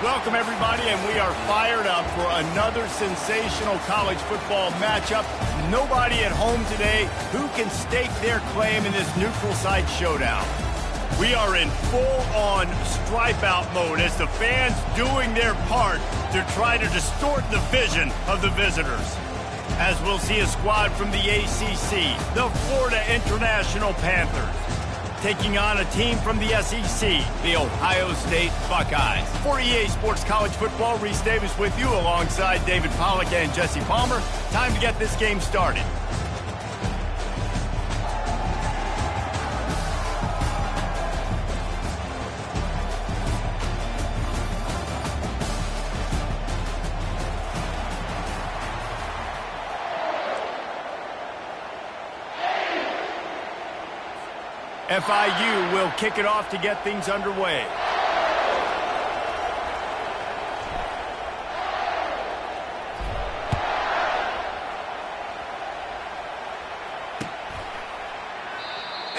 Welcome, everybody, and we are fired up for another sensational college football matchup. Nobody at home today who can stake their claim in this neutral site showdown. We are in full-on stripe-out mode as the fans doing their part to try to distort the vision of the visitors. As we'll see a squad from the ACC, the Florida International Panthers, taking on a team from the SEC, the Ohio State Buckeyes. For EA Sports College Football, Reese Davis with you alongside David Pollack and Jesse Palmer. Time to get this game started. FIU will kick it off to get things underway.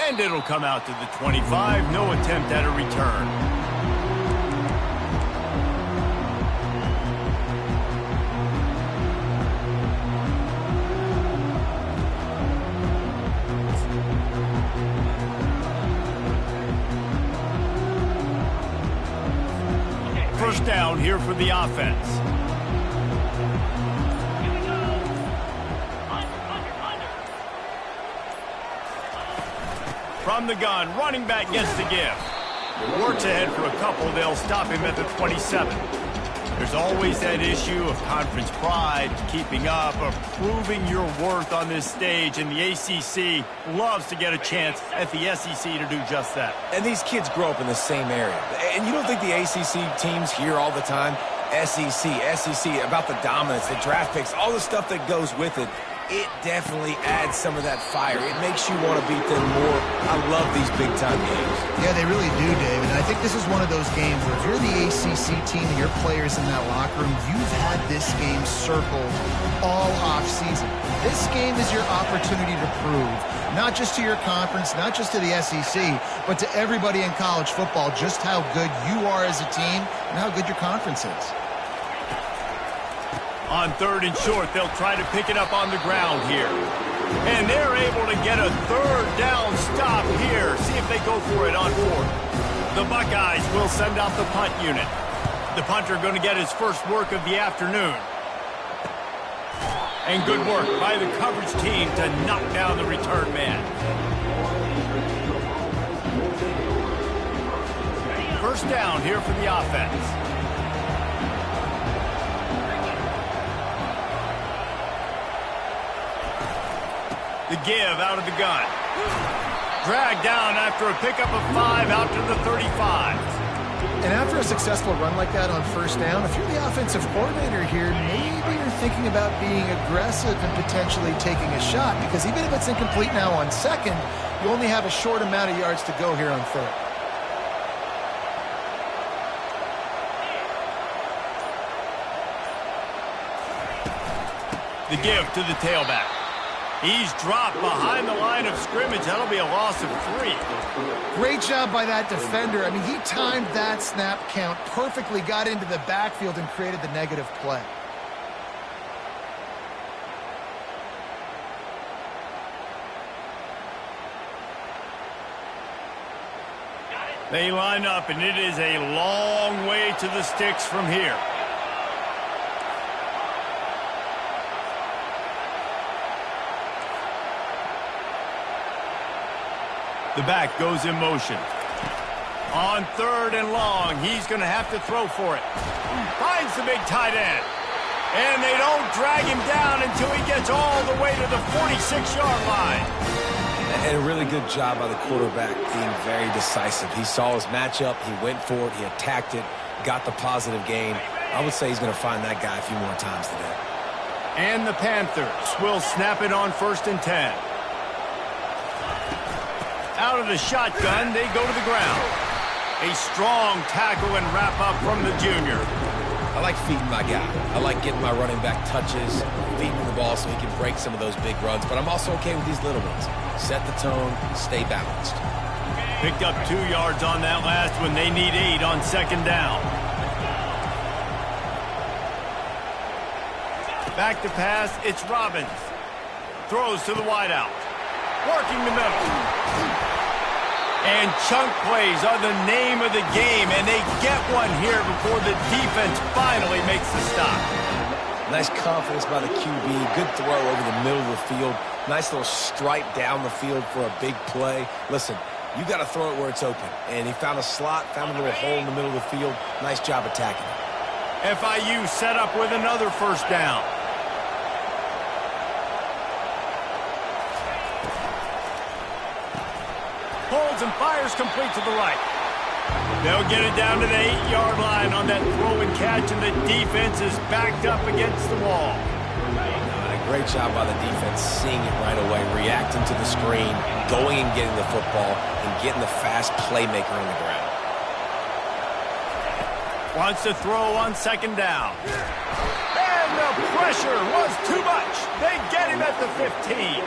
And it'll come out to the 25. No attempt at a return. First down here for the offense. From the gun, running back gets the give. Works ahead for a couple. They'll stop him at the 27. There's always that issue of conference pride, keeping up, of proving your worth on this stage, and the ACC loves to get a chance at the SEC to do just that. And these kids grow up in the same area. And you don't think the ACC teams hear all the time, SEC, about the dominance, the draft picks, all the stuff that goes with it. It definitely adds some of that fire. It makes you want to beat them more. I love these big-time games. Yeah, they really do, Dave. And I think this is one of those games where if you're the ACC team and your players in that locker room, you've had this game circled all off-season. This game is your opportunity to prove, not just to your conference, not just to the SEC, but to everybody in college football, just how good you are as a team and how good your conference is. On third and short, they'll try to pick it up on the ground here. And they're able to get a third down stop here. See if they go for it on fourth. The Buckeyes will send out the punt unit. The punter going to get his first work of the afternoon. And good work by the coverage team to knock down the return man. First down here for the offense. The give out of the gun. Dragged down after a pickup of 5 out to the 35. And after a successful run like that on first down, if you're the offensive coordinator here, maybe you're thinking about being aggressive and potentially taking a shot, because even if it's incomplete now on second, you only have a short amount of yards to go here on third. The give to the tailback. He's dropped behind the line of scrimmage. That'll be a loss of 3. Great job by that defender. I mean, he timed that snap count perfectly, got into the backfield and created the negative play. They line up, and it is a long way to the sticks from here. The back goes in motion. On third and long, he's going to have to throw for it. Finds the big tight end. And they don't drag him down until he gets all the way to the 46-yard line. And a really good job by the quarterback being very decisive. He saw his matchup, he went for it, he attacked it, got the positive gain. I would say he's going to find that guy a few more times today. And the Panthers will snap it on first and 10. Out of the shotgun, they go to the ground. A strong tackle and wrap-up from the junior. I like feeding my guy. I like getting my running back touches, feeding the ball so he can break some of those big runs, but I'm also okay with these little ones. Set the tone, stay balanced. Picked up 2 yards on that last one. They need 8 on second down. Back to pass, it's Robbins. Throws to the wideout. Working the middle. And chunk plays are the name of the game, and they get one here before the defense finally makes the stop. Nice confidence by the QB. Good throw over the middle of the field. Nice little stripe down the field for a big play. Listen, you got to throw it where it's open. And he found a slot, found a little hole in the middle of the field. Nice job attacking it. FIU set up with another first down. Holds and fires complete to the right. They'll get it down to the 8-yard line on that throw and catch, and the defense is backed up against the wall. Great job by the defense, seeing it right away, reacting to the screen, going and getting the football, and getting the fast playmaker on the ground. Wants to throw on second down. And the pressure was too much. They get him at the 15.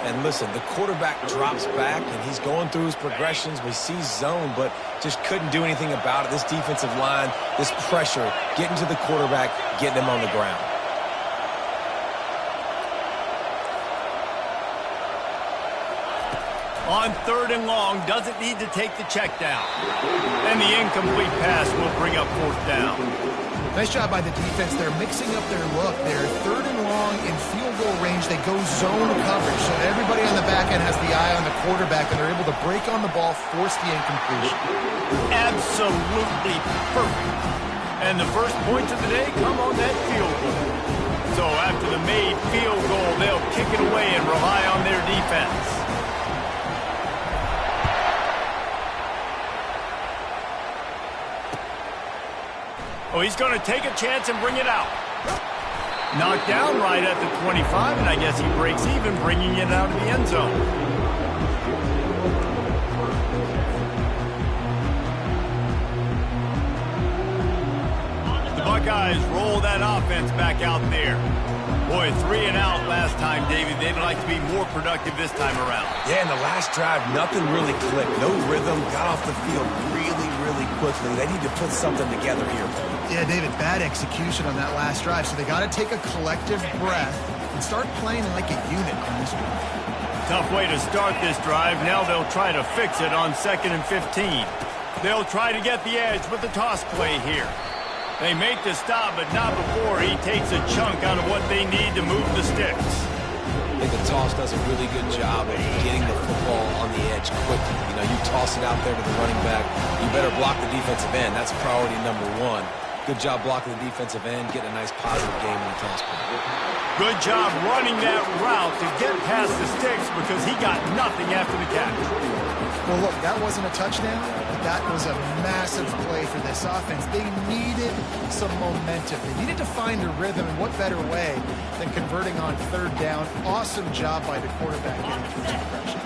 And listen, the quarterback drops back, and he's going through his progressions. We see zone, but just couldn't do anything about it. This defensive line, this pressure, getting to the quarterback, getting him on the ground. On third and long, doesn't need to take the check down. And the incomplete pass will bring up fourth down. Nice job by the defense. They're mixing up their look. They're third and long in field goal range. They go zone coverage. So everybody on the back end has the eye on the quarterback, and they're able to break on the ball, force the incompletion. Absolutely perfect. And the first points of the day come on that field goal. So after the made field goal, they'll kick it away and rely on their defense. Oh, he's going to take a chance and bring it out. Knocked down right at the 25, and I guess he breaks even, bringing it out of the end zone. The Buckeyes roll that offense back out there. Boy, 3 and out last time, David. They'd like to be more productive this time around. Yeah, in the last drive, nothing really clicked. No rhythm, got off the field really quickly. They need to put something together here. Yeah, David, bad execution on that last drive. So they got to take a collective breath and start playing like a unit on this one. Tough way to start this drive. Now they'll try to fix it on 2nd and 15. They'll try to get the edge with the toss play here. They make the stop, but not before he takes a chunk out of what they need to move the sticks. I think the toss does a really good job of getting the football on the edge quickly. You know, you toss it out there to the running back, you better block the defensive end. That's priority number 1. Good job blocking the defensive end, getting a nice positive game in the toss play. Good job running that route to get past the sticks because he got nothing after the catch. Well, look, that wasn't a touchdown. That was a massive play for this offense. They needed some momentum. They needed to find a rhythm, and what better way than converting on third down. Awesome job by the quarterback getting through some pressure.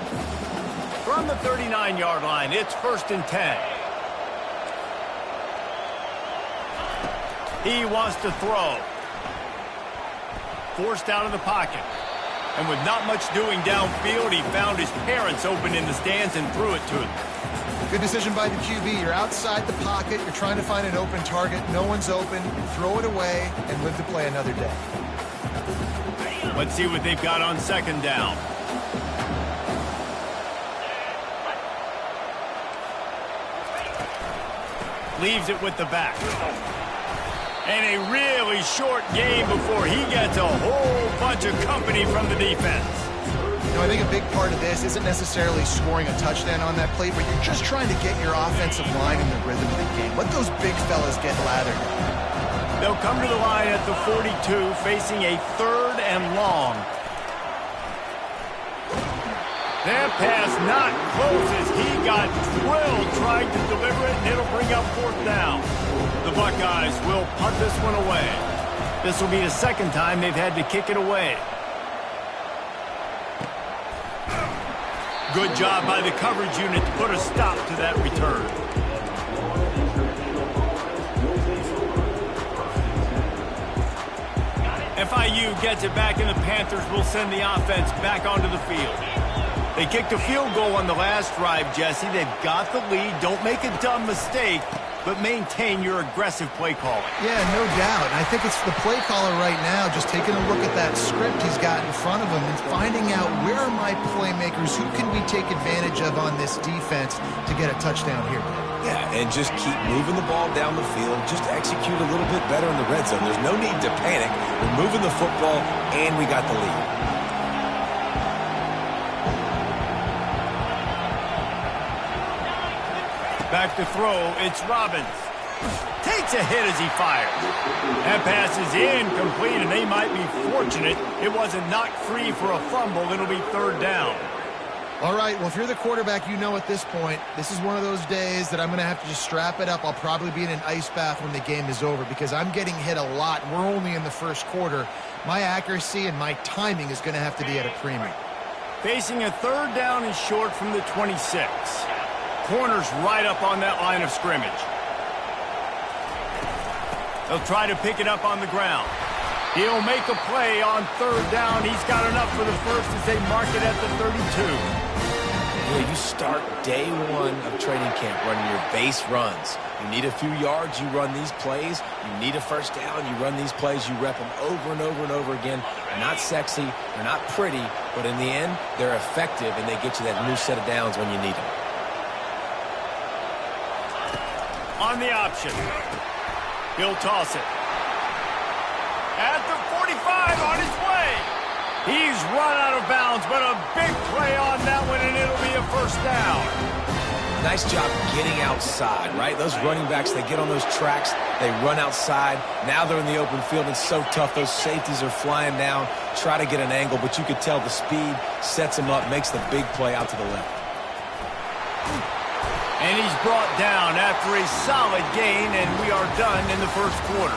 From the 39-yard line, it's 1st and 10. He wants to throw. Forced out of the pocket. And with not much doing downfield, he found his parents open in the stands and threw it to him. Good decision by the QB. You're outside the pocket. You're trying to find an open target. No one's open. Throw it away and live to play another day. Let's see what they've got on 2nd down. Leaves it with the back. And a really short game before he gets a whole bunch of company from the defense. You know, I think a big part of this isn't necessarily scoring a touchdown on that play, but you're just trying to get your offensive line in the rhythm of the game. Let those big fellas get lathered. They'll come to the line at the 42, facing a 3rd and long. That pass not close as he got drilled trying to deliver it, and it'll bring up 4th down. The Buckeyes will punt this one away. This will be the 2nd time they've had to kick it away. Good job by the coverage unit to put a stop to that return. FIU gets it back, and the Panthers will send the offense back onto the field. They kicked a field goal on the last drive, Jesse. They've got the lead. Don't make a dumb mistake. but maintain your aggressive play calling. Yeah, no doubt. And I think it's the play caller right now just taking a look at that script he's got in front of him and finding out where are my playmakers, who can we take advantage of on this defense to get a touchdown here. Yeah, and just keep moving the ball down the field. Just execute a little bit better in the red zone. There's no need to panic. We're moving the football, and we got the lead. Back to throw, it's Robbins. Takes a hit as he fires. That pass is incomplete, and they might be fortunate it wasn't knocked free for a fumble. It'll be third down. All right, well, if you're the quarterback, you know at this point, this is one of those days that I'm going to have to just strap it up. I'll probably be in an ice bath when the game is over because I'm getting hit a lot. We're only in the first quarter. My accuracy and my timing is going to have to be at a premium. Facing a third down and short from the 26. Corner's right up on that line of scrimmage. They'll try to pick it up on the ground. He'll make a play on third down. He's got enough for the first as they mark it at the 32. You start day one of training camp running your base runs. You need a few yards, you run these plays. You need a first down, you run these plays. You rep them over and over and over again. They're not sexy, they're not pretty, but in the end, they're effective, and they get you that new set of downs when you need them. On the option. He'll toss it. At the 45, on his way. He's run out of bounds, but a big play on that one, and it'll be a first down. Nice job getting outside, right? Those running backs, they get on those tracks, they run outside. Now they're in the open field. It's so tough. Those safeties are flying down, try to get an angle, but you could tell the speed sets him up, makes the big play out to the left. And he's brought down after a solid gain, and we are done in the first quarter.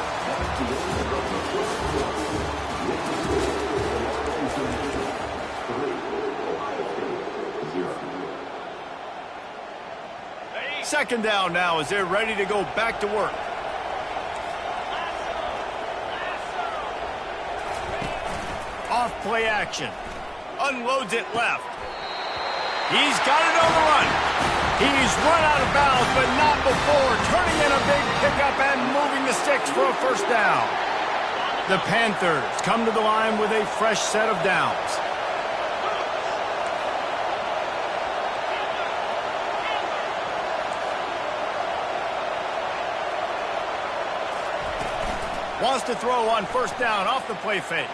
Second down now as they're ready to go back to work. Off play action. Unloads it left. He's got it on the run. He's run out of bounds, but not before turning in a big pickup and moving the sticks for a first down. The Panthers come to the line with a fresh set of downs. Wants to throw on first down off the play fake.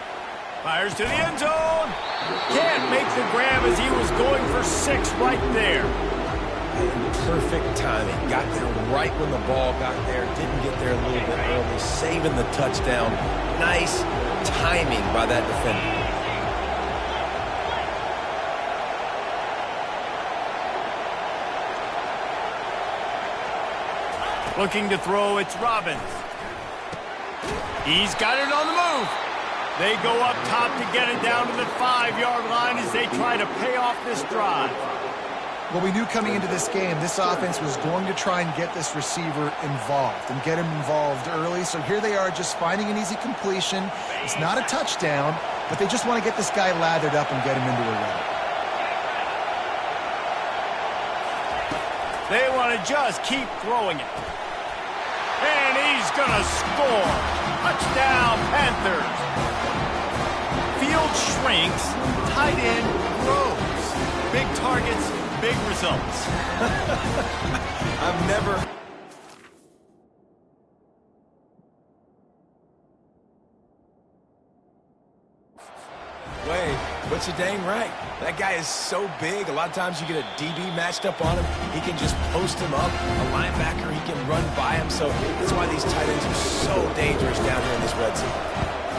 Fires to the end zone. Can't make the grab as he was going for 6 right there. Perfect timing. Got there right when the ball got there. Didn't get there a little bit early. Saving the touchdown. Nice timing by that defender. Looking to throw, it's Robbins. He's got it on the move. They go up top to get it down to the 5-yard line as they try to pay off this drive. Well, we knew coming into this game, this offense was going to try and get this receiver involved and get him involved early. So here they are just finding an easy completion. It's not a touchdown, but they just want to get this guy lathered up and get him into a run. They want to just keep throwing it. And he's going to score. Touchdown, Panthers. Field shrinks, tight end grows. Big targets, big results. I've never... Wait, but you're dang right. That guy is so big. A lot of times you get a DB matched up on him. He can just post him up. A linebacker, he can run by him. So that's why these tight ends are so dangerous down here in this red zone.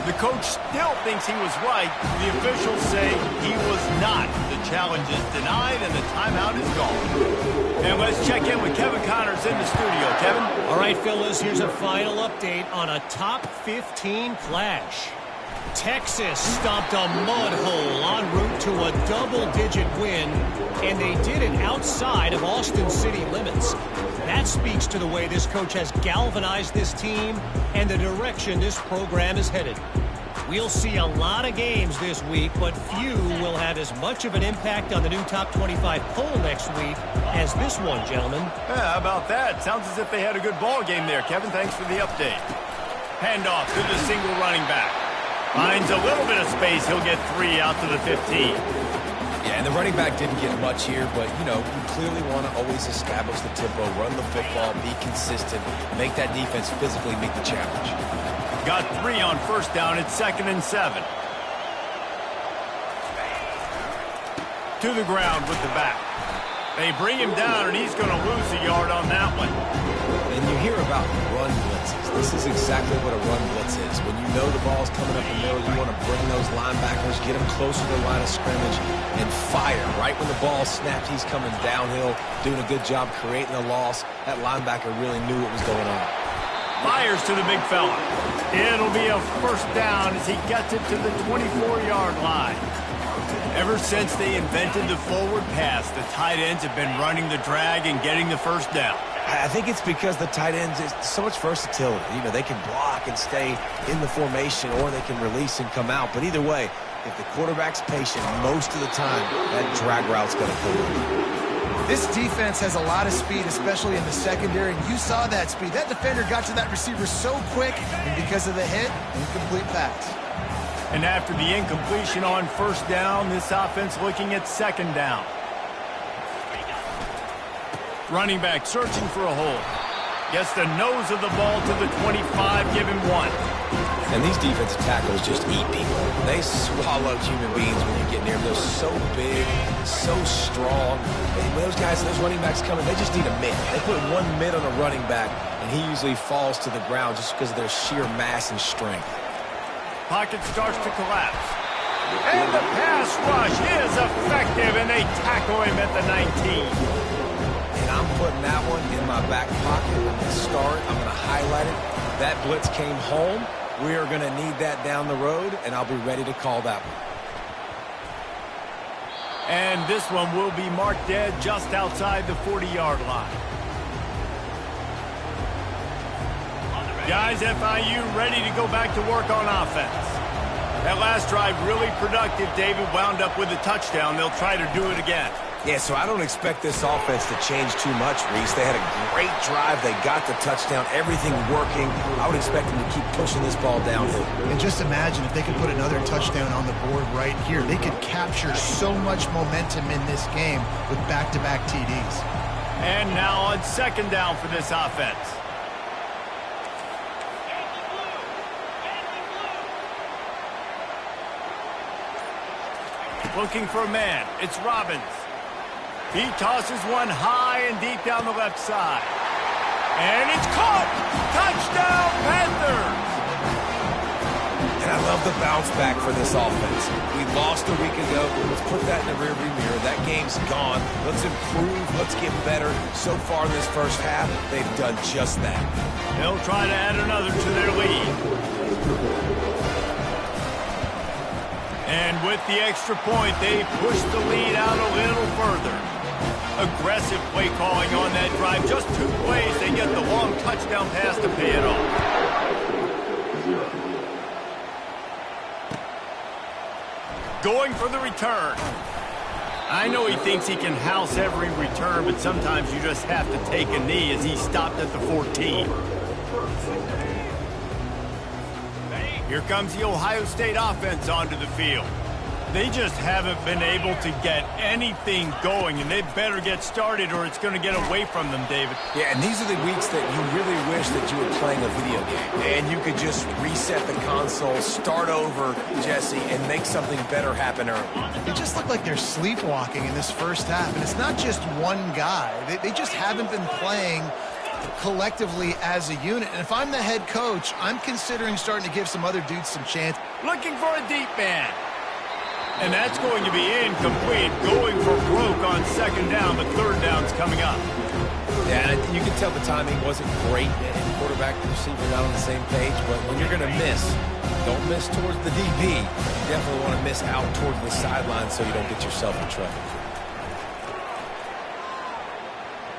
The coach still thinks he was right. The officials say he was not. The challenge is denied and the timeout is gone. And let's check in with Kevin Connors in the studio. Kevin? All right, fellas, here's a final update on a top 15 clash. Texas stomped a mud hole en route to a double-digit win, and they did it outside of Austin city limits. That speaks to the way this coach has galvanized this team and the direction this program is headed. We'll see a lot of games this week, but few will have as much of an impact on the new top 25 poll next week as this one, gentlemen. Yeah, how about that? Sounds as if they had a good ball game there, Kevin. Thanks for the update. Handoff to the single running back. Finds a little bit of space. He'll get 3 out to the 15. Yeah, and the running back didn't get much here, but, you know, you clearly want to always establish the tempo, run the football, be consistent, make that defense physically meet the challenge. Got 3 on first down. It's 2nd and 7. To the ground with the back. They bring him down, and he's going to lose a yard on that one. And you hear about run blitzes. This is exactly what a run blitz is. When you know the ball's coming up the middle, you want to bring those linebackers, get them closer to the line of scrimmage, and fire. Right when the ball snapped, he's coming downhill, doing a good job creating a loss. That linebacker really knew what was going on. Fires to the big fella. It'll be a first down as he gets it to the 24-yard line. Ever since they invented the forward pass, the tight ends have been running the drag and getting the first down. I think it's because the tight ends is so much versatility. You know, they can block and stay in the formation, or they can release and come out. But either way, if the quarterback's patient, most of the time, that drag route's going to pull in. This defense has a lot of speed, especially in the secondary, and you saw that speed. That defender got to that receiver so quick, and because of the hit, incomplete pass. And after the incompletion on first down, this offense looking at 2nd down. Running back searching for a hole. Gets the nose of the ball to the 25, give him 1. And these defensive tackles just eat people. They swallow human beings when you get near them. They're so big, so strong. And when those guys, those running backs come in, they just need a mid. They put 1 mid on a running back, and he usually falls to the ground just because of their sheer mass and strength. Pocket starts to collapse. And the pass rush is effective, and they tackle him at the 19. And I'm putting that one in my back pocket. I'm going to start. I'm going to highlight it. That blitz came home. We are going to need that down the road, and I'll be ready to call that one. And this one will be marked dead just outside the 40-yard line. Guys, FIU ready to go back to work on offense. That last drive really productive. David wound up with a touchdown. They'll try to do it again. Yeah, so I don't expect this offense to change too much, Reese. They had a great drive. They got the touchdown. Everything working. I would expect them to keep pushing this ball downhill. And just imagine if they could put another touchdown on the board right here. They could capture so much momentum in this game with back-to-back TDs. And now on 2nd down for this offense. Looking for a man. It's Robbins. He tosses one high and deep down the left side. And it's caught! Touchdown, Panthers! And I love the bounce back for this offense. We lost a week ago. Let's put that in the rearview mirror. That game's gone. Let's improve. Let's get better. So far this first half, they've done just that. They'll try to add another to their lead. And with the extra point, they push the lead out a little further. Aggressive play calling on that drive. Just 2 plays, they get the long touchdown pass to pay it off. Going for the return. I know he thinks he can house every return, but sometimes you just have to take a knee as he stopped at the 14. Here comes the Ohio State offense onto the field. They just haven't been able to get anything going, and they better get started or it's going to get away from them, David. Yeah, and these are the weeks that you really wish that you were playing a video game. And you could just reset the console, start over, Jesse, and make something better happen early. They just look like they're sleepwalking in this first half, and it's not just one guy. They just haven't been playing collectively as a unit. And if I'm the head coach, I'm considering starting to give some other dudes some chance. Looking for a deep man. And that's going to be incomplete. Going for broke on 2nd down, but 3rd down's coming up. Yeah, you can tell the timing wasn't great, and quarterback and receiver not on the same page, but when you're going to miss, don't miss towards the DB. You definitely want to miss out towards the sideline so you don't get yourself in trouble.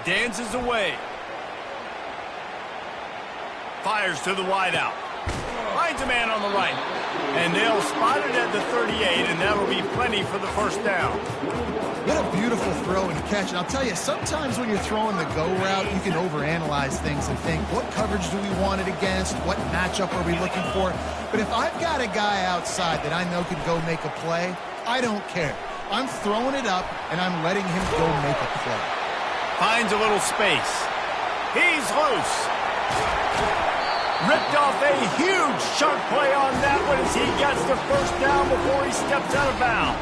Dances away. Fires to the wideout. Finds a man on the right. And they'll spot it at the 38, and that'll be plenty for the first down. What a beautiful throw and catch. And I'll tell you, sometimes when you're throwing the go route, you can overanalyze things and think, what coverage do we want it against? What matchup are we looking for? But if I've got a guy outside that I know can go make a play, I don't care. I'm throwing it up, and I'm letting him go make a play. Finds a little space. He's loose. Ripped off a huge sharp play on that one as he gets the first down before he steps out of bounds.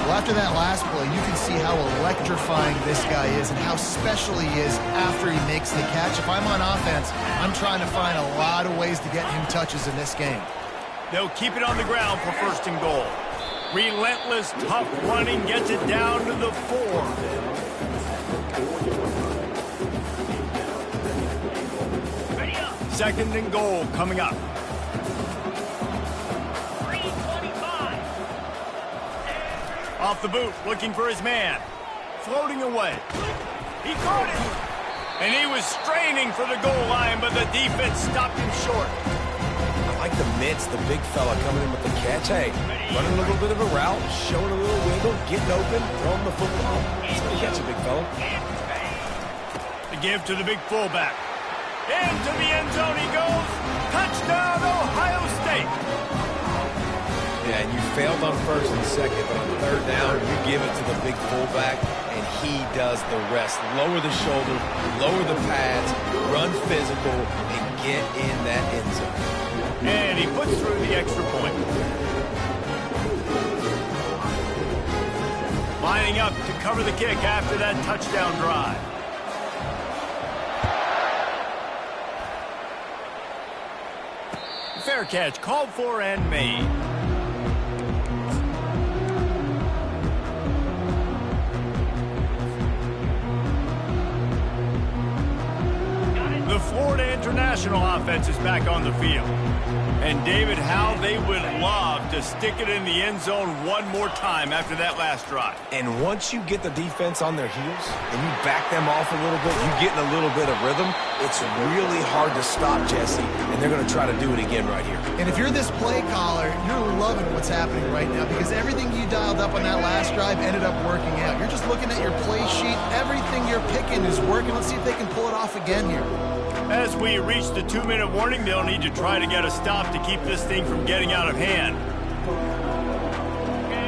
Well, after that last play, you can see how electrifying this guy is and how special he is after he makes the catch. If I'm on offense, I'm trying to find a lot of ways to get him touches in this game. They'll keep it on the ground for first and goal. Relentless, tough running gets it down to the 4. Second and goal coming up. 3:25. Off the boot, looking for his man. Floating away. He caught it. And he was straining for the goal line, but the defense stopped him short. I like the mitts, the big fella coming in with the catch. Hey, running a little bit of a route, showing a little wiggle, getting open, throwing the football. That's how you catch a big fella. The give to the big fullback. Into the end zone he goes. Touchdown, Ohio State. Yeah, and you failed on first and second, but on third down, you give it to the big fullback, and he does the rest. Lower the shoulder, lower the pads, run physical, and get in that end zone. And he puts through the extra point. Lining up to cover the kick after that touchdown drive. Fair catch, called for and made. The Florida International offense is back on the field. And David, how they would love to stick it in the end zone one more time after that last drive. And once you get the defense on their heels and you back them off a little bit, you get in a little bit of rhythm, it's really hard to stop Jesse, and they're going to try to do it again right here. And if you're this play caller, you're loving what's happening right now because everything you dialed up on that last drive ended up working out. You're just looking at your play sheet. Everything you're picking is working. Let's see if they can pull it off again here. As we reach the 2-minute warning, they'll need to try to get a stop to keep this thing from getting out of hand.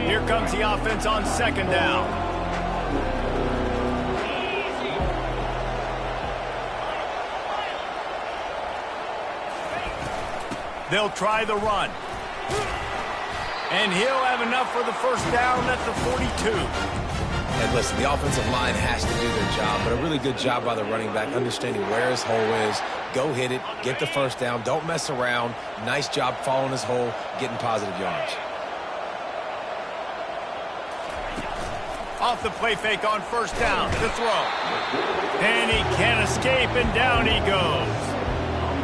Here comes the offense on second down. They'll try the run. And he'll have enough for the first down at the 42. And listen, the offensive line has to do their job, but a really good job by the running back, understanding where his hole is. Go hit it, get the first down, don't mess around. Nice job following his hole, getting positive yards. Off the play fake on first down to throw. And he can't escape, and down he goes.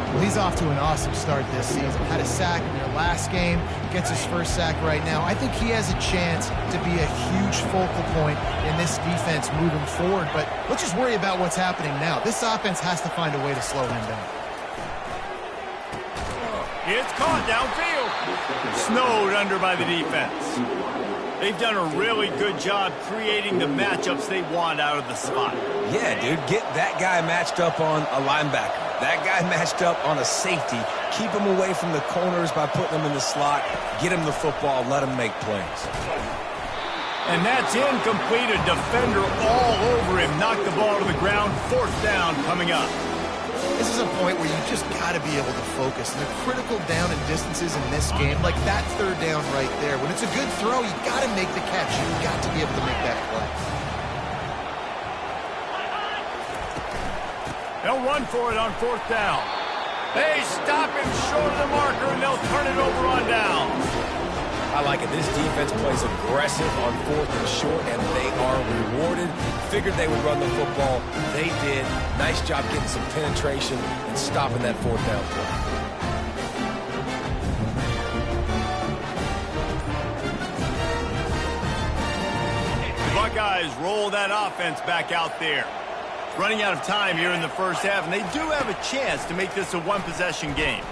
Well, he's off to an awesome start this season. Had a sack in their last game, gets his first sack right now. I think he has a chance to be a huge focal point in this defense moving forward, but let's just worry about what's happening now. This offense has to find a way to slow him down. It's caught downfield. Snowed under by the defense. They've done a really good job creating the matchups they want out of the slot. Yeah, dude, get that guy matched up on a linebacker. That guy matched up on a safety. Keep him away from the corners by putting him in the slot. Get him the football. Let him make plays. And that's incomplete. A defender all over him. Knocked the ball to the ground. Fourth down coming up. This is a point where you just got to be able to focus. And the critical down and distances in this game, like that third down right there. When it's a good throw, you got to make the catch. You've got to be able to make that play. They'll run for it on fourth down. They stop him short of the marker, and they'll turn it over on downs. I like it. This defense plays aggressive on fourth and short, and they are rewarded. Figured they would run the football. They did. Nice job getting some penetration and stopping that fourth down play. The Buckeyes roll that offense back out there. Running out of time here in the first half, and they do have a chance to make this a one-possession game.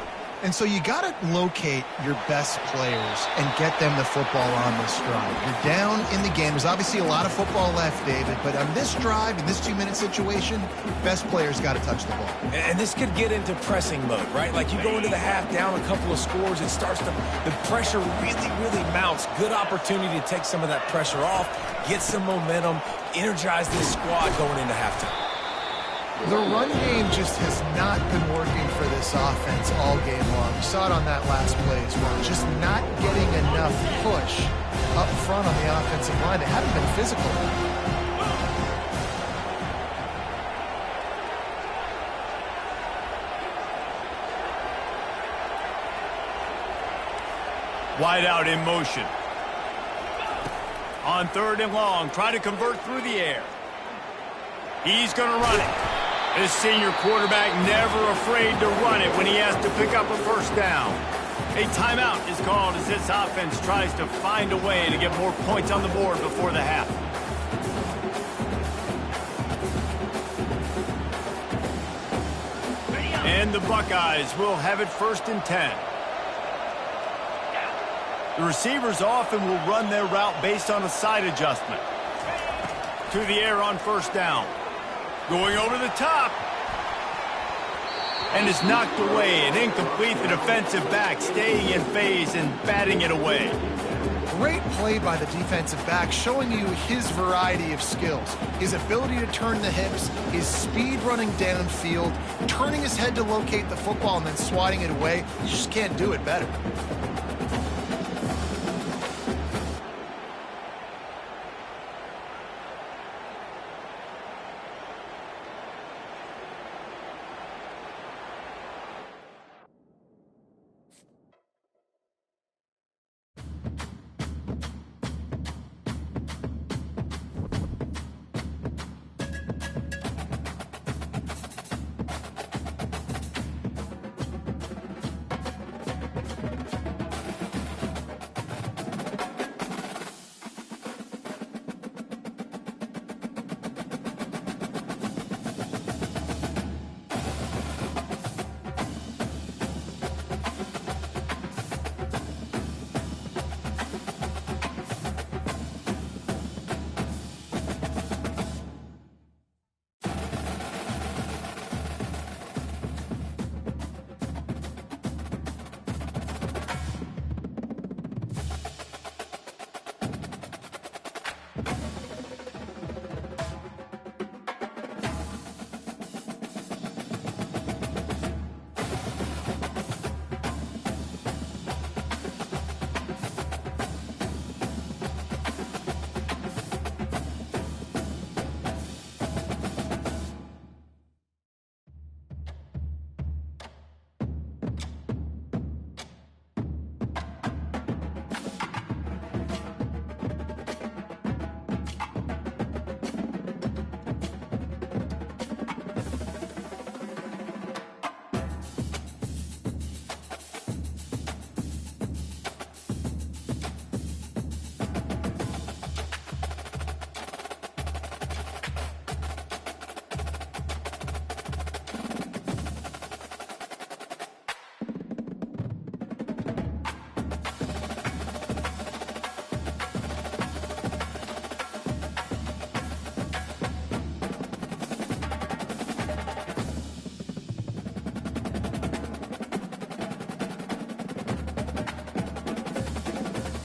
And so you got to locate your best players and get them the football on this drive. You're down in the game. There's obviously a lot of football left, David, but on this drive, in this 2-minute situation, best players got to touch the ball. And this could get into pressing mode, right? Like you go into the half down a couple of scores, it starts to, the pressure really mounts. Good opportunity to take some of that pressure off, get some momentum, energize this squad going into halftime. The run game just has not been working for this offense all game long. You saw it on that last play as well. Just not getting enough push up front on the offensive line. They haven't been physical. Wide out in motion. On 3rd and long, try to convert through the air. He's going to run it. This senior quarterback never afraid to run it when he has to pick up a first down. A timeout is called as this offense tries to find a way to get more points on the board before the half. And the Buckeyes will have it 1st and 10. The receivers often will run their route based on a side adjustment. To the air on 1st down. Going over the top. And is knocked away and incomplete. The defensive back staying in phase and batting it away. Great play by the defensive back, showing you his variety of skills. His ability to turn the hips, his speed running downfield, turning his head to locate the football and then swatting it away. You just can't do it better.